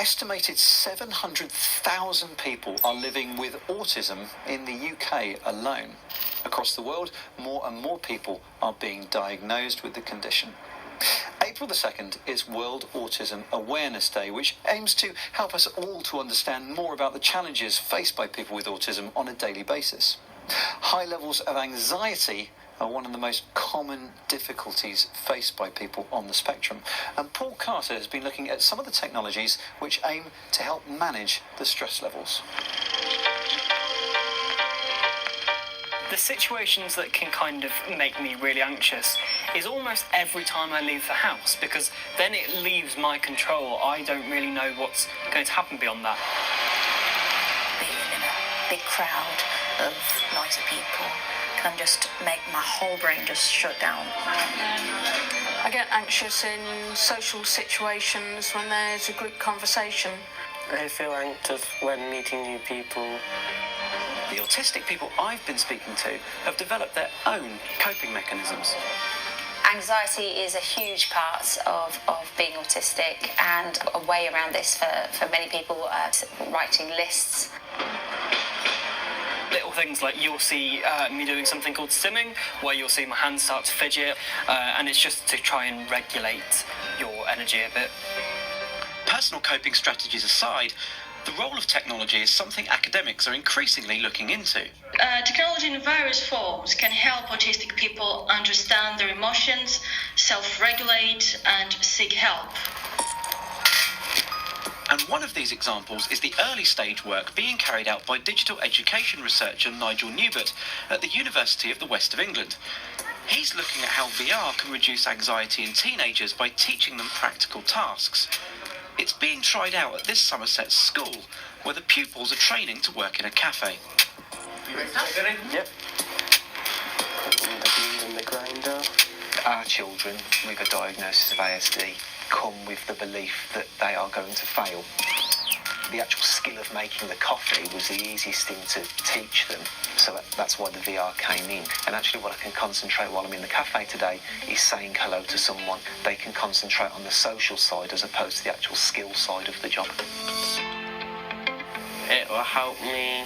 estimated 700,000 people are living with autism in the UK alone. Across the world, more and more people are being diagnosed with the condition. April the 2nd is World Autism Awareness Day, which aims to help us all to understand more about the challenges faced by people with autism on a daily basis. High levels of anxiety are one of the most common difficulties faced by people on the spectrum. And Paul Carter has been looking at some of the technologies which aim to help manage the stress levels. The situations that can kind of make me really anxious is almost every time I leave the house, because then it leaves my control. I don't really know what's going to happen beyond that. Being in a big crowd of noisy people can just make my whole brain just shut down. I get anxious in social situations when there's a group conversation. I feel anxious when meeting new people. The autistic people I've been speaking to have developed their own coping mechanisms. Anxiety is a huge part of being autistic, and a way around this for many people writing lists. Little things like you'll see me doing something called stimming, where you'll see my hands start to fidget, and it's just to try and regulate your energy a bit. Personal coping strategies aside, the role of technology is something academics are increasingly looking into. Technology in various forms can help autistic people understand their emotions, self-regulate, and seek help. And one of these examples is the early stage work being carried out by digital education researcher Nigel Newbert at the University of the West of England. He's looking at how VR can reduce anxiety in teenagers by teaching them practical tasks. It's being tried out at this Somerset school, where the pupils are training to work in a cafe. You ready to get in? Yep. Putting the bean in the grinder. Our children with a diagnosis of ASD come with the belief that they are going to fail. The actual skill of making the coffee was the easiest thing to teach them, so that's why the VR came in. And actually what I can concentrate while I'm in the cafe today is saying hello to someone. They can concentrate on the social side as opposed to the actual skill side of the job. It will help me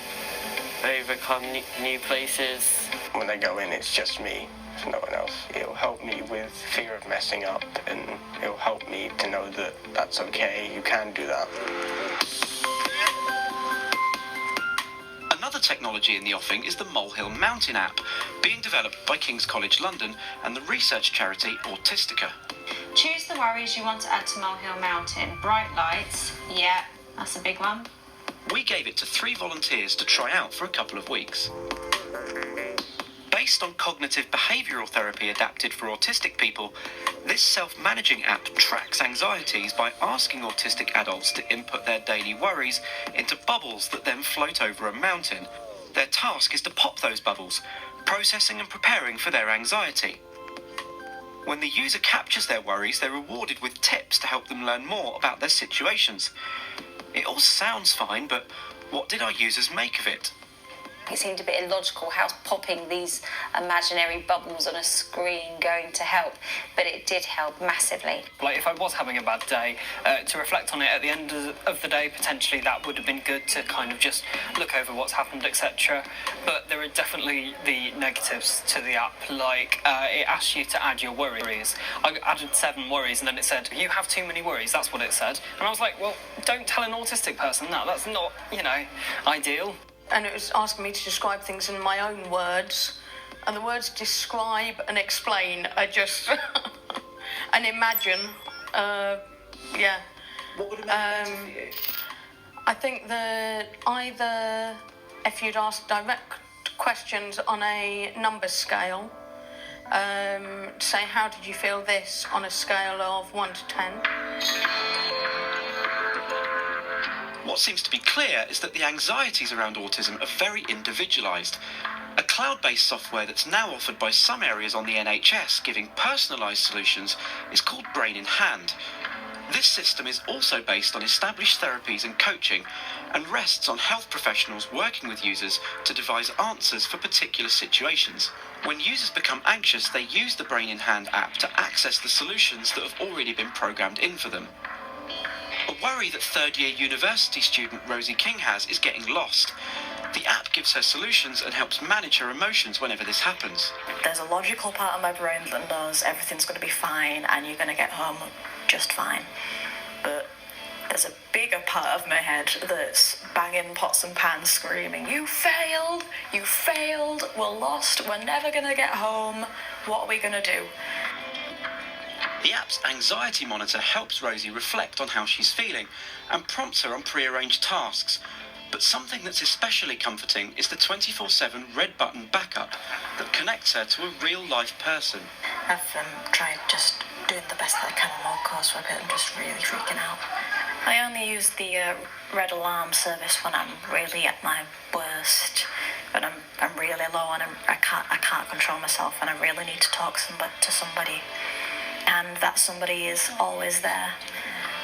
overcome new places. When I go in, it's just me, there's no one else. It'll help me with fear of messing up, and it'll help me to know that that's okay, you can do that. Another technology in the offing is the Molehill Mountain app, being developed by King's College London and the research charity Autistica. Choose the worries you want to add to Molehill Mountain. Bright lights, yeah, that's a big one. We gave it to 3 volunteers to try out for a couple of weeks. Based on cognitive behavioural therapy adapted for autistic people, this self-managing app tracks anxieties by asking autistic adults to input their daily worries into bubbles that then float over a mountain. Their task is to pop those bubbles, processing and preparing for their anxiety. When the user captures their worries, they're rewarded with tips to help them learn more about their situations. It all sounds fine, but what did our users make of it? It seemed a bit illogical how popping these imaginary bubbles on a screen going to help, but it did help massively. Like if I was having a bad day, to reflect on it at the end of the day, potentially that would have been good to kind of just look over what's happened, etc. But there are definitely the negatives to the app, like it asks you to add your worries. I added 7 worries and then it said, you have too many worries, that's what it said. And I was like, well, don't tell an autistic person that, that's not, ideal. And it was asking me to describe things in my own words. And the words describe and explain are just... and imagine, yeah. What would have been better for you? I think that either if you'd ask direct questions on a number scale, say, how did you feel this on a scale of 1 to 10? What seems to be clear is that the anxieties around autism are very individualised. A cloud-based software that's now offered by some areas on the NHS giving personalised solutions is called Brain in Hand. This system is also based on established therapies and coaching and rests on health professionals working with users to devise answers for particular situations. When users become anxious, they use the Brain in Hand app to access the solutions that have already been programmed in for them. A worry that third-year university student Rosie King has is getting lost. The app gives her solutions and helps manage her emotions whenever this happens. There's a logical part of my brain that knows everything's going to be fine and you're going to get home just fine. But there's a bigger part of my head that's banging pots and pans, screaming, you failed, we're lost, we're never going to get home, what are we going to do? The app's anxiety monitor helps Rosie reflect on how she's feeling and prompts her on pre-arranged tasks. But something that's especially comforting is the 24/7 red button backup that connects her to a real-life person. I've tried just doing the best that I can on all course for a bit. I'm just really freaking out. I only use the red alarm service when I'm really at my worst, when I'm really low and I can't control myself and I really need to talk to somebody. And that somebody is always there,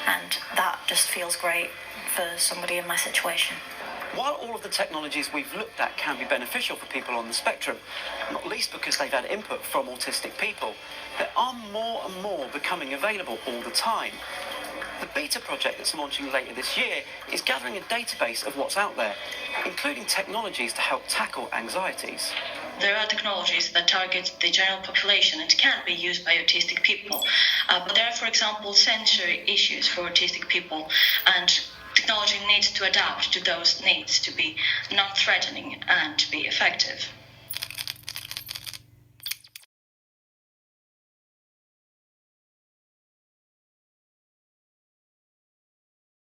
and that just feels great for somebody in my situation. While all of the technologies we've looked at can be beneficial for people on the spectrum, not least because they've had input from autistic people, there are more and more becoming available all the time. The beta project that's launching later this year is gathering a database of what's out there, including technologies to help tackle anxieties. There are technologies that target the general population and can be used by autistic people. But there are, for example, sensory issues for autistic people, and technology needs to adapt to those needs to be non-threatening and to be effective.